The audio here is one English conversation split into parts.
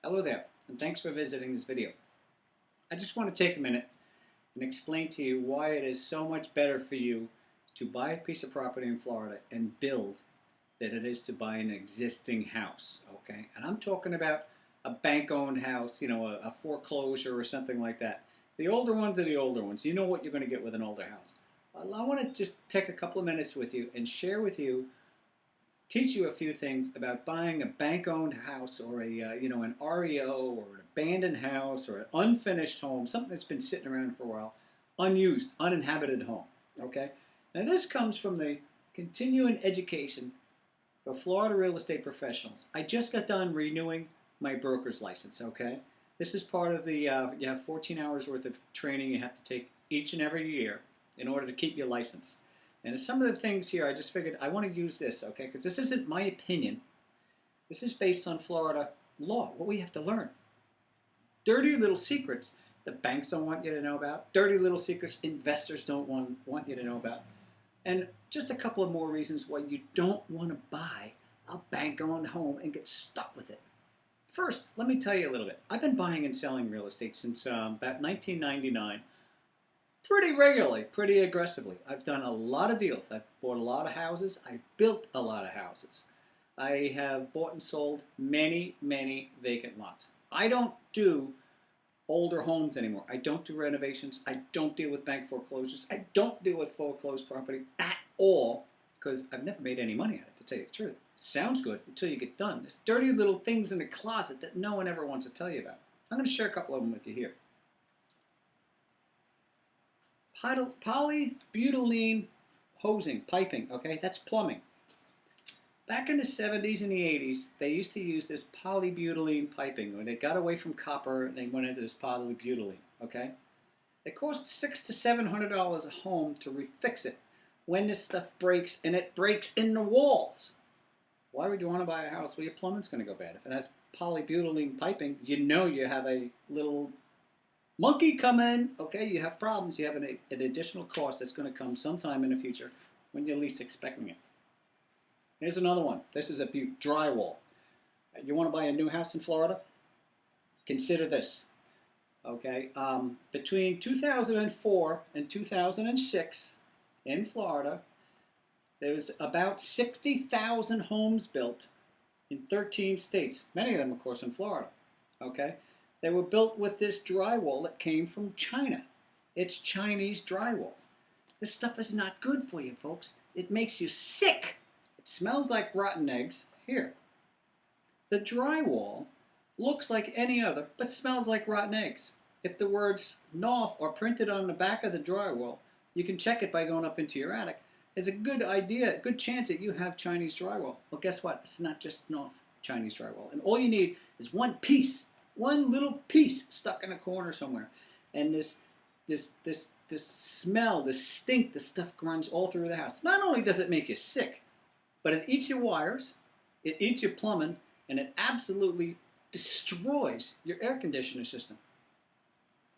Hello there, and thanks for visiting this video. I just want to take a minute and explain to you why it is so much better for you to buy a piece of property in Florida and build than it is to buy an existing house, okay? And I'm talking about a bank-owned house, you know, a foreclosure or something like that. The older ones are the older ones. You know what you're going to get with an older house. Well, I want to just take a couple of minutes with you and share with you, teach you a few things about buying a bank-owned house or an REO or an abandoned house or an unfinished home, something that's been sitting around for a while, unused, uninhabited home. Okay. Now this comes from the continuing education for Florida real estate professionals. I just got done renewing my broker's license. Okay. This is part of the you have 14 hours worth of training you have to take each and every year in order to keep your license. And some of the things here, I just figured I want to use this, okay? Because this isn't my opinion. This is based on Florida law, what we have to learn. Dirty little secrets the banks don't want you to know about. Dirty little secrets investors don't want you to know about. And just a couple of more reasons why you don't want to buy a bank-owned home and get stuck with it. First, let me tell you a little bit. I've been buying and selling real estate since about 1999. Pretty regularly, pretty aggressively. I've done a lot of deals. I've bought a lot of houses. I've built a lot of houses. I have bought and sold many, many vacant lots. I don't do older homes anymore. I don't do renovations. I don't deal with bank foreclosures. I don't deal with foreclosed property at all because I've never made any money at it, to tell you the truth. It sounds good until you get done. There's dirty little things in the closet that no one ever wants to tell you about. I'm going to share a couple of them with you here. Polybutylene hosing, piping, okay, that's plumbing. Back in the 70s and the 80s, they used to use this polybutylene piping. When they got away from copper, they went into this polybutylene, okay? It cost $600 to $700 a home to refix it when this stuff breaks, and it breaks in the walls. Why would you want to buy a house where your plumbing's going to go bad? If it has polybutylene piping, you know you have a little monkey come in, okay, you have problems, you have an additional cost that's going to come sometime in the future when you're least expecting it. Here's another one. This is a beaut, drywall. You want to buy a new house in Florida? Consider this, okay? Between 2004 and 2006 in Florida, there was about 60,000 homes built in 13 states, many of them, of course, in Florida, okay? They were built with this drywall that came from China. It's Chinese drywall. This stuff is not good for you, folks. It makes you sick. It smells like rotten eggs. Here. The drywall looks like any other, but smells like rotten eggs. If the words "North" are printed on the back of the drywall, you can check it by going up into your attic. There's a good idea, a good chance that you have Chinese drywall. Well, guess what? It's not just North Chinese drywall. And all you need is one piece. One little piece stuck in a corner somewhere, and this smell, this stink, this stuff runs all through the house. Not only does it make you sick, but it eats your wires, it eats your plumbing, and it absolutely destroys your air conditioner system.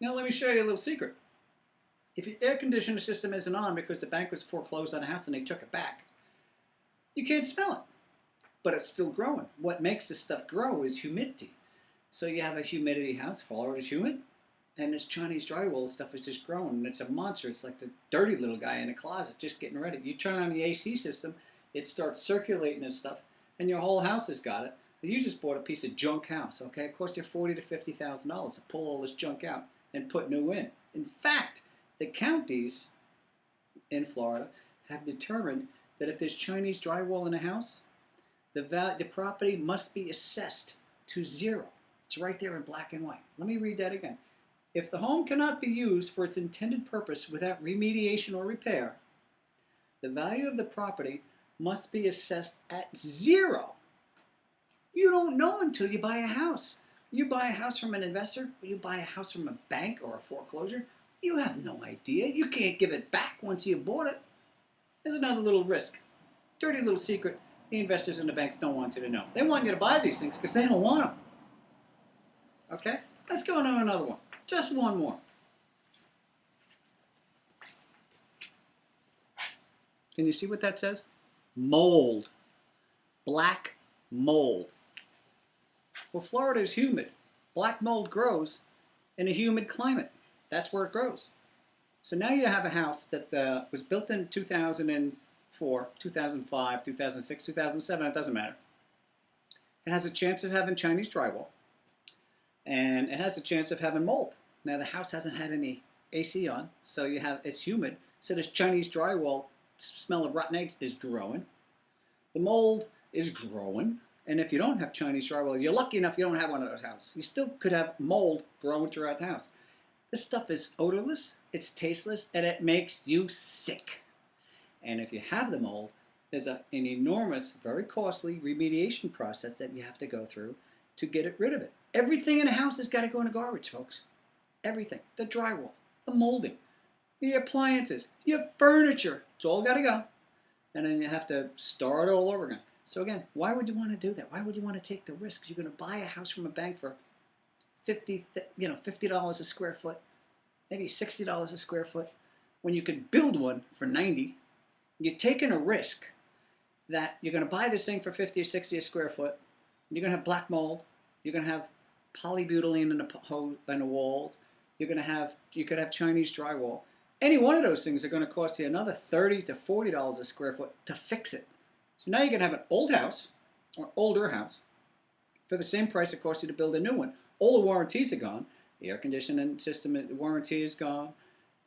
Now let me show you a little secret. If your air conditioner system isn't on because the bank was foreclosed on a house and they took it back, you can't smell it, but it's still growing. What makes this stuff grow is humidity. So you have a humidity house, Florida's humid, and this Chinese drywall stuff is just growing, and it's a monster. It's like the dirty little guy in the closet just getting ready. You turn on the AC system, it starts circulating this stuff, and your whole house has got it. So you just bought a piece of junk house, okay? It cost you $40,000 to $50,000 to pull all this junk out and put new in. In fact, the counties in Florida have determined that if there's Chinese drywall in a house, the property must be assessed to $0. It's right there in black and white. Let me read that again. If the home cannot be used for its intended purpose without remediation or repair, the value of the property must be assessed at $0. You don't know until you buy a house. You buy a house from an investor, or you buy a house from a bank or a foreclosure, you have no idea. You can't give it back once you bought it. There's another little risk. Dirty little secret the investors and the banks don't want you to know. They want you to buy these things because they don't want them. Okay, let's go on to another one. Just one more. Can you see what that says? Mold. Black mold. Well, Florida is humid. Black mold grows in a humid climate. That's where it grows. So now you have a house that was built in 2004, 2005, 2006, 2007, it doesn't matter. It has a chance of having Chinese drywall, and it has a chance of having mold. Now the house hasn't had any AC on, so it's humid. So this Chinese drywall smell of rotten eggs is growing. The mold is growing. And if you don't have Chinese drywall, you're lucky enough you don't have one of those houses. You still could have mold growing throughout the house. This stuff is odorless, it's tasteless, and it makes you sick. And if you have the mold, there's an enormous, very costly remediation process that you have to go through to get rid of it. Everything in a house has got to go in the garbage, folks. Everything. The drywall, the molding, the appliances, your furniture. It's all got to go. And then you have to start all over again. So again, why would you want to do that? Why would you want to take the risks? You're going to buy a house from a bank for $50 a square foot, maybe $60 a square foot, when you could build one for $90. You're taking a risk that you're going to buy this thing for $50 or $60 a square foot. You're going to have black mold. You're going to have polybutylene in the walls. You could have Chinese drywall. Any one of those things are going to cost you another $30 to $40 a square foot to fix it. So now you can have an old house or older house for the same price it costs you to build a new one. All the warranties are gone. The air conditioning system warranty is gone.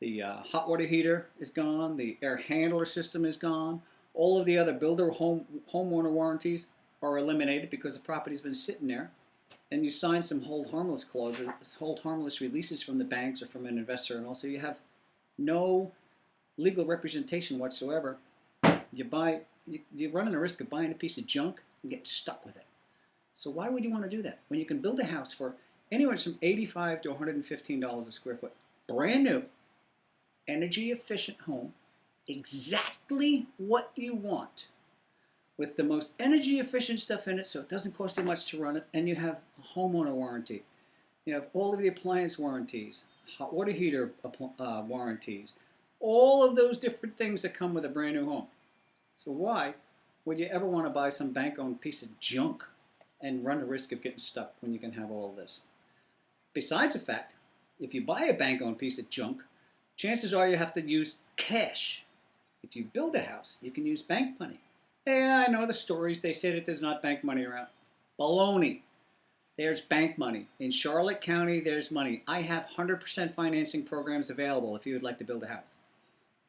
The hot water heater is gone. The air handler system is gone. All of the other homeowner warranties are eliminated because the property's been sitting there. And you sign some hold harmless clauses, hold harmless releases from the banks or from an investor, and also you have no legal representation whatsoever. You're running the risk of buying a piece of junk and getting stuck with it. So why would you want to do that when you can build a house for anywhere from $85 to $115 a square foot, brand new, energy efficient home, exactly what you want, with the most energy efficient stuff in it, so it doesn't cost you much to run it, and you have a homeowner warranty. You have all of the appliance warranties, hot water heater warranties, all of those different things that come with a brand new home. So why would you ever want to buy some bank-owned piece of junk and run the risk of getting stuck when you can have all of this? Besides the fact, if you buy a bank-owned piece of junk, chances are you have to use cash. If you build a house, you can use bank money. Yeah, I know the stories. They say that there's not bank money around. Baloney. There's bank money. In Charlotte County, there's money. I have 100% financing programs available if you would like to build a house.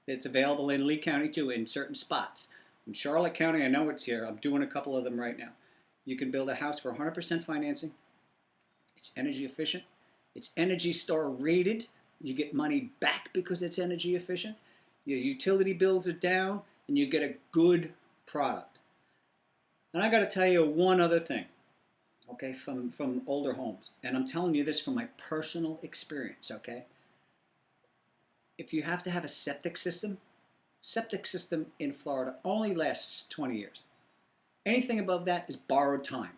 It's available in Lee County too, in certain spots. In Charlotte County, I know it's here. I'm doing a couple of them right now. You can build a house for 100% financing. It's energy efficient. It's Energy Star rated. You get money back because it's energy efficient. Your utility bills are down, and you get a good product. And I got to tell you one other thing, okay, from older homes. And I'm telling you this from my personal experience, okay? If you have to have a septic system in Florida only lasts 20 years. Anything above that is borrowed time.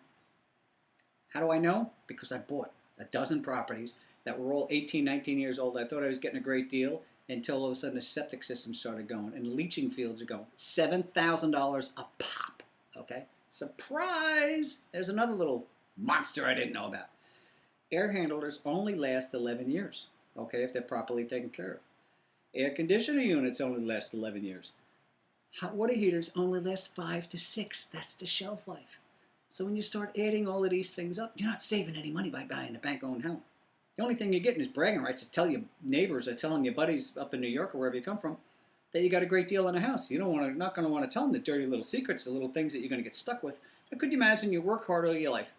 How do I know? Because I bought a dozen properties that were all 18, 19 years old. I thought I was getting a great deal until all of a sudden the septic system started going and leaching fields are going. $7,000 a pop, okay? Surprise! There's another little monster I didn't know about. Air handlers only last 11 years, okay, if they're properly taken care of. Air conditioning units only last 11 years. Hot water heaters only last 5 to 6. That's the shelf life. So when you start adding all of these things up, you're not saving any money by buying a bank-owned home. The only thing you're getting is bragging rights to tell your neighbors or telling your buddies up in New York or wherever you come from that you got a great deal in a house. Not going to want to tell them the dirty little secrets, the little things that you're going to get stuck with. But could you imagine you work hard all your life,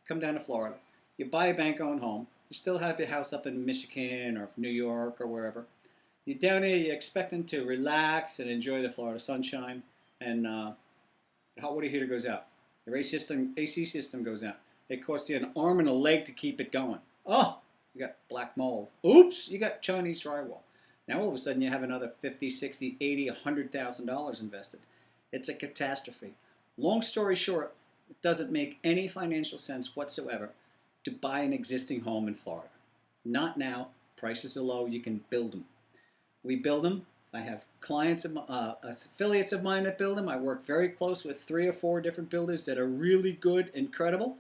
come down to Florida, you buy a bank-owned home, you still have your house up in Michigan or New York or wherever. You're down here, you're expecting to relax and enjoy the Florida sunshine, and the hot water heater goes out. Your AC system goes out. It costs you an arm and a leg to keep it going. Oh, you got black mold. Oops, you got Chinese drywall. Now all of a sudden you have another $50, $60, $80, $100,000 invested. It's a catastrophe. Long story short, it doesn't make any financial sense whatsoever to buy an existing home in Florida. Not now. Prices are low. You can build them. We build them. I have clients, affiliates of mine that build them. I work very close with 3 or 4 different builders that are really good and credible.